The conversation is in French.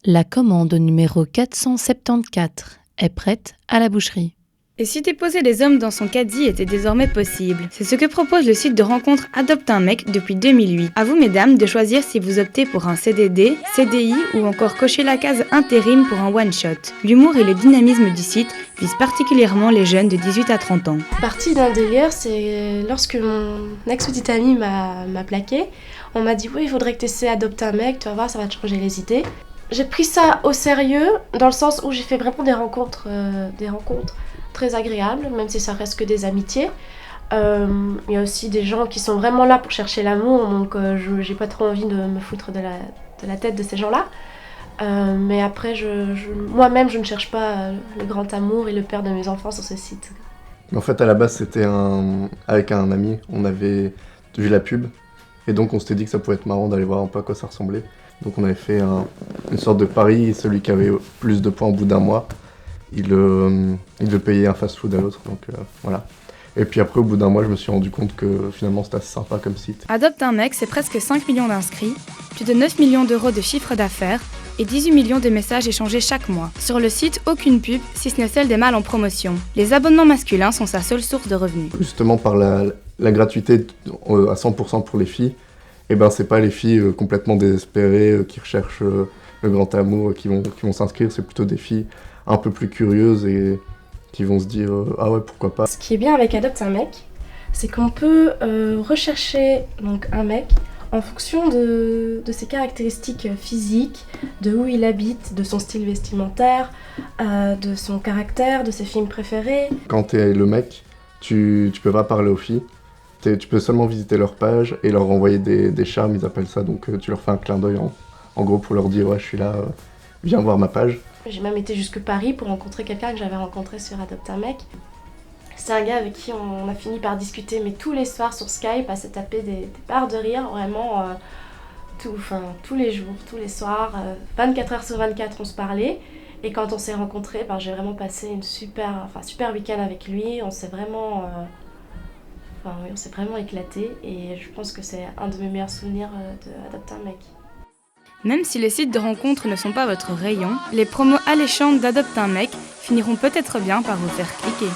La commande numéro 474 est prête à la boucherie. Et si déposer les hommes dans son caddie était désormais possible? C'est ce que propose le site de rencontre Adopte un mec depuis 2008. À vous mesdames de choisir si vous optez pour un CDD, CDI ou encore cocher la case intérim pour un one-shot. L'humour et le dynamisme du site visent particulièrement les jeunes de 18 à 30 ans. Partie d'un délire, c'est lorsque mon ex-petite amie m'a plaqué, on m'a dit oui, il faudrait que tu essaies d'adopter un mec, tu vas voir, ça va te changer les idées. J'ai pris ça au sérieux dans le sens où j'ai fait vraiment des rencontres très agréables, même si ça reste que des amitiés. Il y a aussi des gens qui sont vraiment là pour chercher l'amour, donc j'ai pas trop envie de me foutre de la tête de ces gens-là. Mais après, moi-même, je ne cherche pas le grand amour et le père de mes enfants sur ce site. En fait, à la base, c'était avec un ami, on avait vu la pub, et donc on s'était dit que ça pouvait être marrant d'aller voir un peu à quoi ça ressemblait. Donc on avait fait une sorte de pari, celui qui avait plus de points au bout d'un mois, il devait payer un fast-food à l'autre, donc voilà. Et puis après, au bout d'un mois, je me suis rendu compte que finalement c'était assez sympa comme site. Adopte un mec, c'est presque 5 millions d'inscrits, plus de 9 millions d'euros de chiffre d'affaires et 18 millions de messages échangés chaque mois. Sur le site, aucune pub, si ce n'est celle des mâles en promotion. Les abonnements masculins sont sa seule source de revenus. Justement, par la gratuité à 100% pour les filles, et ben c'est pas les filles complètement désespérées qui recherchent le grand amour qui vont s'inscrire, c'est plutôt des filles un peu plus curieuses et qui vont se dire ah ouais, pourquoi pas. Ce qui est bien avec Adopte un mec, c'est qu'on peut rechercher donc un mec en fonction de ses caractéristiques physiques, de où il habite, de son style vestimentaire, de son caractère, de ses films préférés. Quand t'es le mec, tu peux pas parler aux filles, tu peux seulement visiter leur page et leur envoyer des charmes, ils appellent ça, donc tu leur fais un clin d'œil en gros pour leur dire ouais, je suis là, viens voir ma page. J'ai même été jusque Paris pour rencontrer quelqu'un que j'avais rencontré sur Adopte un mec. C'est un gars avec qui on a fini par discuter, mais tous les soirs sur Skype, à se taper des barres de rire, vraiment tous les jours, tous les soirs, 24 heures sur 24 on se parlait. Et quand on s'est rencontrés, j'ai vraiment passé une super week-end avec lui, on s'est vraiment éclaté et je pense que c'est un de mes meilleurs souvenirs d'Adopte un mec. Même si les sites de rencontres ne sont pas votre rayon, les promos alléchantes d'Adopte un mec finiront peut-être bien par vous faire cliquer.